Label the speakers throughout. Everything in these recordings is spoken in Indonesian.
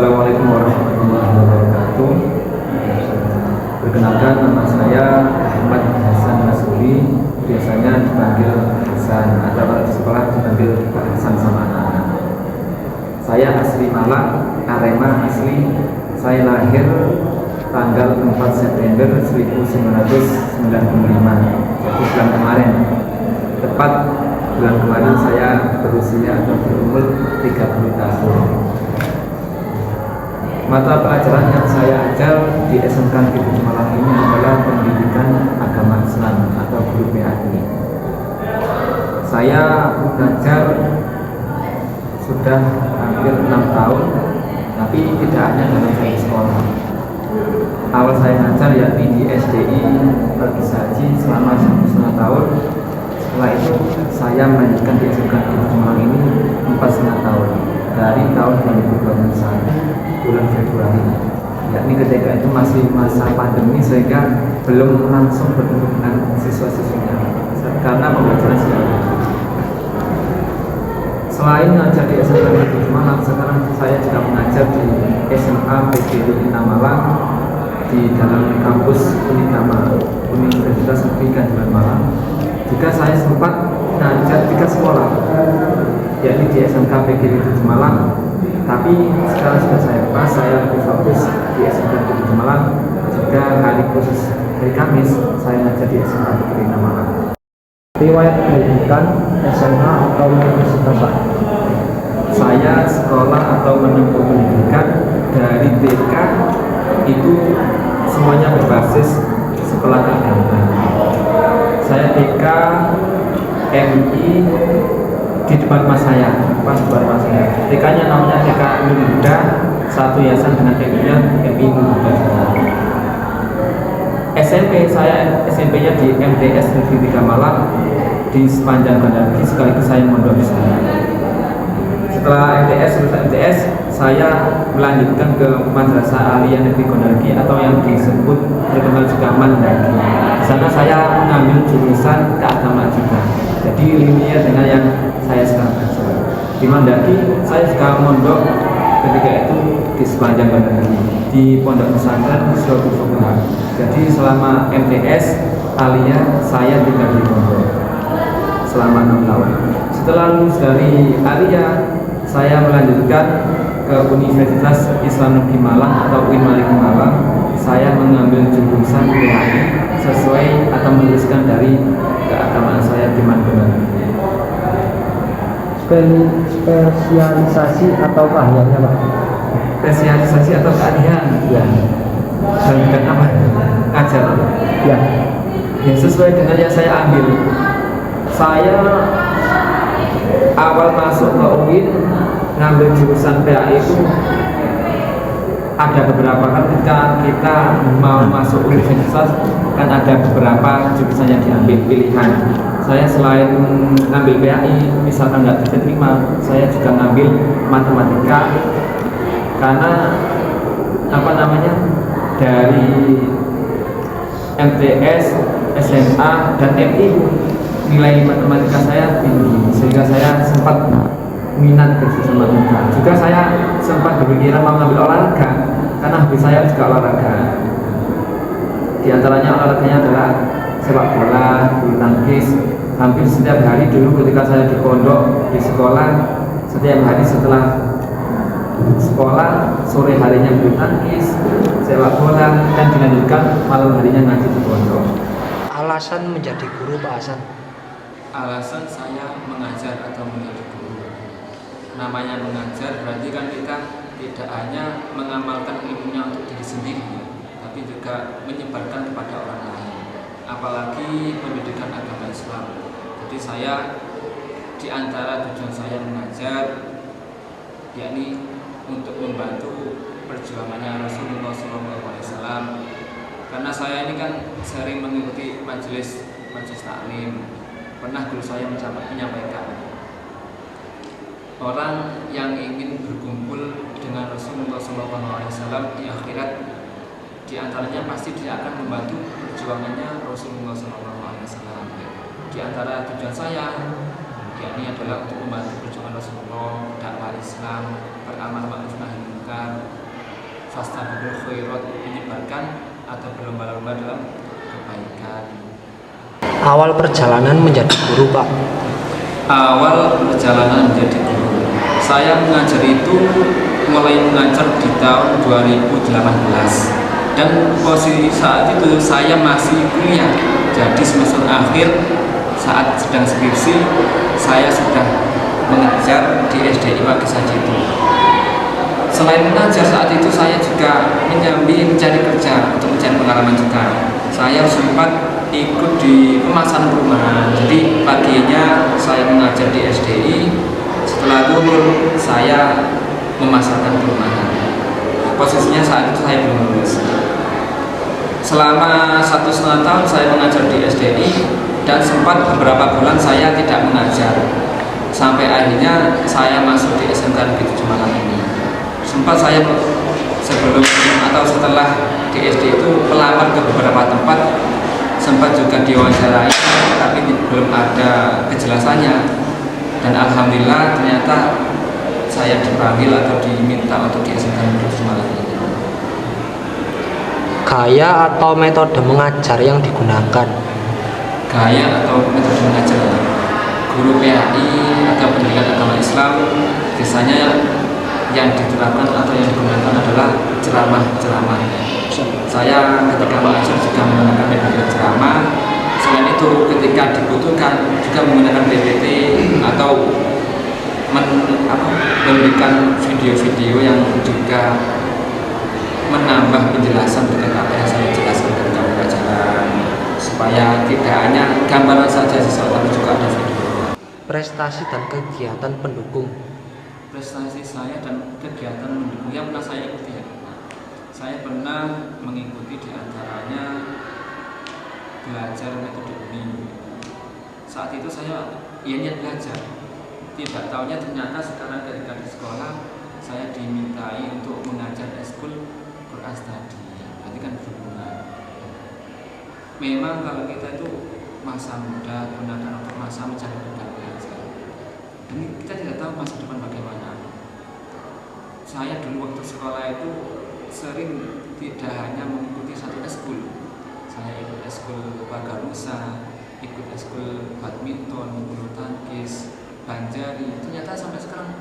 Speaker 1: Assalamualaikum warahmatullahi wabarakatuh. Perkenalkan, nama saya Ahmad Hasan Nasuri, biasanya dipanggil Hasan atau kalau di sekolah dipanggil Pak Hasan sama anak-anak. Saya asli Malang, Arema asli. Saya lahir tanggal 4 September 1995, jadi bulan kemarin. Tepat bulan kemarin saya berusia atau berumur 30 tahun. Mata pelajaran yang saya ajar di SMK Negeri Malang ini adalah pendidikan agama Islam atau guru PAI. Saya belajar sudah hampir 6 tahun, tapi tidak hanya dalam satu sekolah. Awal saya ngajar yakni di SDI Pergisaji selama 1,5 tahun. Setelah itu saya melanjutkan di SMK Negeri Malang ini 4,5 tahun dari tahun 2021 bulan Februari, yakni ketika itu masih masa pandemi sehingga belum langsung bertemu dengan siswa-siswinya karena pembelajaran secara. Selain mengajar di SMK Negeri Malang, sekarang saya juga mengajar di SMA PGRI Malang di dalam kampus Unikama Universitas Negeri Ganjuran Malang. Juga saya sempat mengajar 3 sekolah, yakni di SMK PGRI Malang. Tapi sekarang sudah saya lepas, saya lebih fokus di SMK Negeri Malang. Jika hari khusus hari Kamis, saya mengajar di SMK Negeri Malang.
Speaker 2: Riwayat pendidikan SMA atau universitas Pak?
Speaker 1: Saya sekolah atau menempuh pendidikan dari TK itu semuanya berbasis sekolah keagamaan. Saya TK MI di depan rumah saya, pas depan rumah saya. TK-nya namanya TK Muda, satu yayasan dengan MI-nya MI Muda. SMP saya SMP-nya di MTS Negeri 3 Malang di sepanjang Gondargi, sekaligus saya mondok di sana. Setelah MTS lulus MTS, saya melanjutkan ke Madrasah Aliyah Negeri Gondargi atau yang disebut terkenal juga Mandagi. Di sana saya mengambil jurusan keagamaan juga. Jadi linear dengan yang saya sekarang belajar. Di Mandagi saya juga mondok ketika itu di sepanjang Gondargi di Pondok Pesantren Suatu Fuqaha. Jadi selama MTS Aliyah saya tinggal di pondok selama 6 tahun. Setelah lulus dari Aliyah, saya melanjutkan ke Universitas Islam Negeri Malang atau UIN Malang. Saya mengambil jurusan PAI sesuai atau meneruskan dari keagamaan saya di Mandalika.
Speaker 2: Spesialisasi atau keahliannya Pak?
Speaker 1: Spesialisasi atau keahlian?
Speaker 2: Ya.
Speaker 1: Dan bidang apa? Ngajar.
Speaker 2: Ya.
Speaker 1: Ya, sesuai dengan yang saya ambil. Saya awal masuk ke UIN ngambil jurusan PAI itu ada beberapa kan ketika kita mau masuk universitas kan ada beberapa jurusan yang diambil pilihan. Saya selain ngambil PAI misalkan nggak diterima, saya juga ngambil matematika karena dari MTS, SMA dan MI nilai matematika saya tinggi sehingga saya sempat minat ke jurusan matematika. Juga saya sempat berpikiran mau ngambil olahraga karena hobi saya juga olahraga. Di antaranya olahraganya adalah sepak bola, bulu tangkis. Hampir setiap hari dulu ketika saya di pondok di sekolah, setiap hari setelah sekolah sore harinya bulu tangkis, sepak bola, dan dilanjutkan malam harinya ngaji di pondok.
Speaker 2: Alasan menjadi guru Pak Hasan?
Speaker 1: Alasan saya mengajar atau menjadi guru, namanya mengajar berarti kan kita tidak hanya mengamalkan ilmunya untuk diri sendiri, tapi juga menyebarkan kepada orang lain, apalagi pendidikan agama Islam. Jadi saya di antara tujuan saya mengajar yakni untuk membantu perjuangannya Rasulullah SAW. Karena saya ini kan sering mengikuti majelis taklim. Pernah guru saya menyampaikan, orang yang ingin berkumpul dengan Rasulullah SAW di akhirat, di antaranya pasti dia akan membantu perjuangannya Rasulullah SAW. Di antara tujuan saya yakni adalah untuk membantu perjuangan Rasulullah, dakwah Islam, beramal ma'ruf nahi seputar fastabiqul khairat, menyebarkan atau berlomba-lomba dalam kebaikan.
Speaker 2: Awal perjalanan menjadi guru, Pak.
Speaker 1: Awal perjalanan menjadi guru, saya mengajar itu mulai mengajar di tahun 2018 dan posisi saat itu saya masih kuliah, jadi semester akhir saat sedang skripsi saya sudah mengajar di SDI Wagisaji itu. Selain mengajar saat itu saya juga menyambi mencari kerja untuk mencari pengalaman juga. Saya sempat ikut di pemasaran perumahan. Jadi paginya saya mengajar di SDI, setelah turun saya memasarkan perumahan. Posisinya saat itu saya belum lulus. Selama 1,5 tahun saya mengajar di SDI dan sempat beberapa bulan saya tidak mengajar. Sampai akhirnya saya masuk di SMK Negeri 7 Malang ini. Sempat saya sebelum atau setelah di SD itu pelamar ke beberapa tempat, sempat juga diwawancarai tapi belum ada kejelasannya, dan alhamdulillah ternyata saya dipanggil atau diminta untuk di SMK Negeri 7 Malang ini.
Speaker 2: Gaya atau metode mengajar yang digunakan?
Speaker 1: Gaya atau metode mengajar, guru PAI atau pendidikan agama Islam biasanya yang diterapkan atau yang digunakan adalah ceramah. Saya ketika mengajar juga menggunakan metode ceramah. Selain itu ketika dibutuhkan juga menggunakan PPT atau memberikan video-video yang juga menambah penjelasan terkait apa yang saya jelaskan ketika pembelajaran, supaya tidak hanya gambaran saja siswa tapi juga ada video.
Speaker 2: Prestasi dan kegiatan pendukung.
Speaker 1: Prestasi saya dan kegiatan mendukung yang pernah saya ikuti ya. Saya pernah mengikuti diantaranya belajar metode BI. Saat itu saya niat belajar. Tidak tahunya ternyata sekarang ketika di sekolah saya dimintai untuk mengajar eskul Quran Study. Berarti kan berhubungan. Memang kalau kita itu masa muda gunakan untuk masa mencari bekal belajar. Ini kita tidak tahu masa depan bagaimana. Saya dulu waktu sekolah itu sering tidak hanya mengikuti satu eskul. Saya ikut eskul Bagarusa, ikut eskul badminton, bulu tangkis, banjari. Ternyata sampai sekarang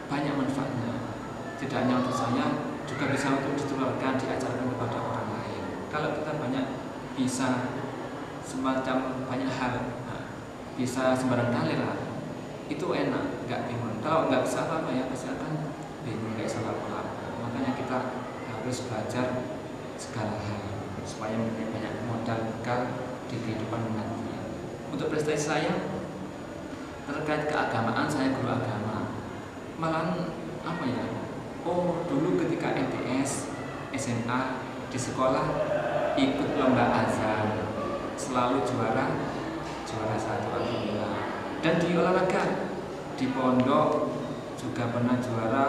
Speaker 1: banyak manfaatnya. Tidak hanya untuk saya, juga bisa untuk ditularkan, diajarkan kepada orang lain. Kalau kita banyak bisa semacam banyak hal, bisa sembarang kalir lah, itu enak, nggak bingung. Kalau nggak bisa apa-apa ya pasti akan bingung, nggak salah apa-apa. Makanya kita harus belajar segala hal supaya mempunyai banyak modal bekal di kehidupan nanti. Untuk prestasi saya terkait keagamaan, saya guru agama. Malahan apa ya? Oh, dulu ketika MTS, SMA di sekolah ikut lomba azan, selalu juara 1 alhamdulillah. Dan di olahraga di pondok juga pernah juara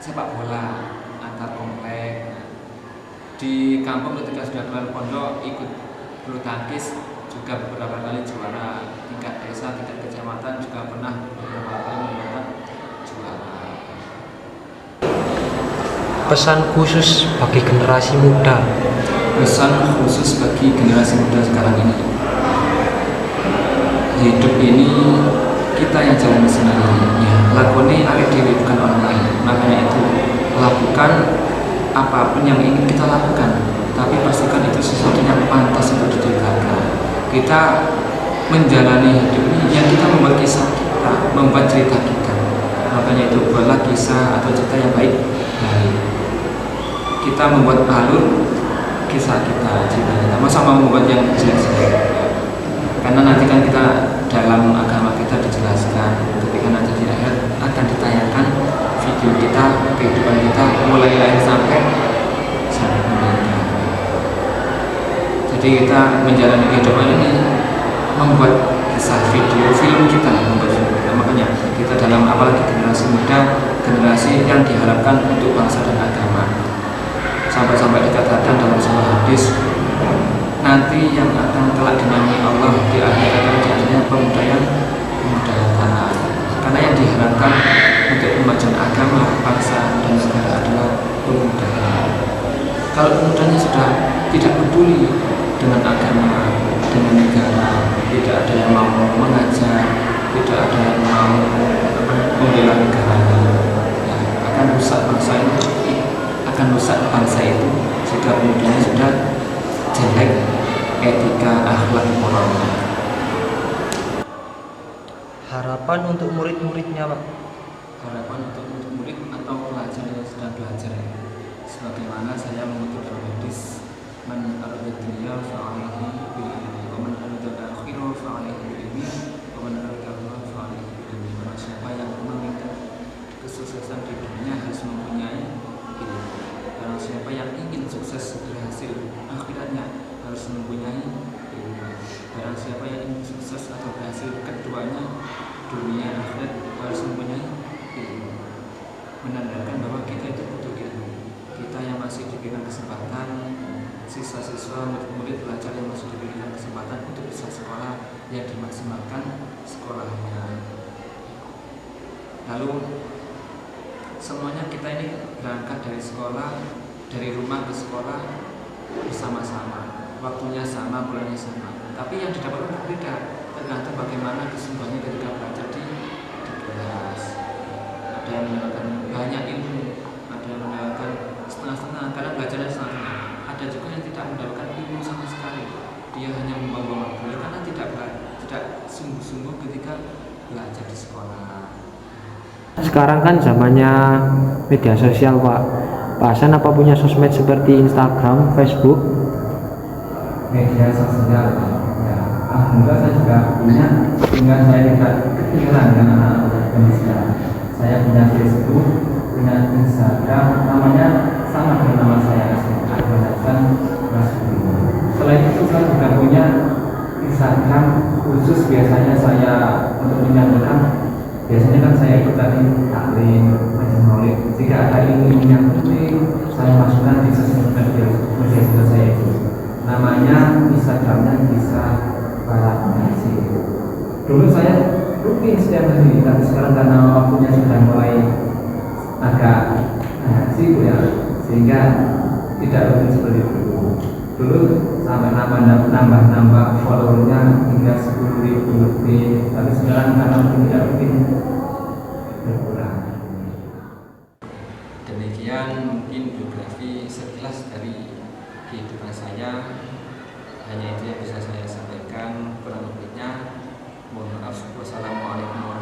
Speaker 1: sepak bola antar komplek. Di kampung ketika sudah keluar pondok ikut bulu tangkis juga beberapa kali juara, tingkat desa, tingkat kecamatan juga pernah beberapa kali mendapat juara.
Speaker 2: Pesan khusus bagi generasi muda.
Speaker 1: Pesan khusus bagi generasi muda sekarang ini, hidup ini kita yang jalani sendiri ya, lakoni awake dhewe bukan orang lain. Makanya itu lakukan apapun yang ingin kita lakukan, tapi pastikan itu sesuatu yang pantas untuk diceritakan. Kita menjalani hidup ini yang kita membuat kisah kita, membuat cerita kita. Makanya itu buatlah kisah atau cerita yang baik. Kita membuat alur kisah kita, cerita kita. Masa mau membuat yang jelek-jelek? Karena nanti kan kita dalam agama kita dijelaskan ketika nanti di akhir akan ditayangkan video kita, kehidupan kita mulai lahir sampai meninggal. Jadi kita menjalani kehidupan ini membuat kisah video film kita, membuat film kita. Makanya kita dalam apalagi generasi muda, generasi yang diharapkan untuk bangsa dan agama. Sampai-sampai dikatakan dalam sebuah hadis, nanti yang akan kelak dinamai Allah di akhirat adalah pemuda yang taat. Karena yang diharapkan untuk kemajuan agama, bangsa, dan negara adalah pemuda. Kalau pemudanya sudah tidak peduli dengan agama, dengan negara, tidak ada yang mau mengajar, tidak ada yang mau membela negaranya, ya, akan rusak bangsa itu jika pemudanya sudah jelek etika, akhlak, moralnya.
Speaker 2: Harapan untuk murid-muridnya, Pak.
Speaker 1: Harapan untuk murid atau pelajar yang sedang belajar, sebagaimana saya mengutip dalam hadis, man arada dunya fa'alaihi bil ilmi wa man arada al-akhirah fa'alaihi bil ilmi wa man arada Allah fa'alaihi bil ilmi. Barang siapa yang menginginkan kesuksesan di dunia harus mempunyai ilmu. Barang siapa yang ingin sukses berhasil akhiratnya harus mempunyai ilmu. Barang siapa yang ingin sukses atau berhasil keduanya, dunia akhirat, harus mempunyai ilmu. Menandakan bahwa kita itu butuh ilmu. Kita yang masih diberikan kesempatan, siswa-siswa, murid-murid, pelajar yang masih diberikan kesempatan untuk bisa sekolah, yang dimaksimalkan sekolahnya. Lalu semuanya kita ini berangkat dari sekolah, dari rumah ke sekolah bersama-sama, waktunya sama, bulannya sama, tapi yang didapatkan berbeda, tergantung bagaimana kesungguhannya ketika belajar di kelas. Ada yang mendapatkan banyak ilmu, ada yang mendapatkan setengah-setengah, karena belajarnya setengah-setengah. Ada juga yang tidak mendapatkan ilmu sama sekali, dia hanya membuang waktu karena tidak sungguh-sungguh ketika belajar di sekolah.
Speaker 2: Sekarang kan zamannya media sosial, Pak. Pak Hasan apa punya sosmed seperti Instagram, Facebook?
Speaker 1: Media sosial, ya, alhamdulillah saya juga punya, sehingga saya tidak ketinggalan dengan anak-anak Indonesia. Saya punya Facebook, punya Instagram, namanya sama dengan nama saya, Ahmad Hasan Rasuli. Selain itu saya juga punya Instagram khusus, biasanya saya untuk menyampaikan. Biasanya kan saya ikut tadi taklim, majelis maulid. Jika ada ilmu yang penting, saya masukkan di sosial media saya itu. Namanya Instagramnya bisa para pengaji. Dulu saya rutin setiap hari, tapi sekarang karena waktunya sudah mulai agak sibuk ya, sehingga tidak rutin seperti dulu. Dulu sampai nambah followernya hingga 10.000 lebih, tapi sekarang karena tidak rutin berkurang. Demikian mungkin biografi sekilas dari kehidupan saya. Hanya itu yang bisa saya sampaikan, kurang lebihnya mohon maaf. Wassalamualaikum warahmatullahi wabarakatuh.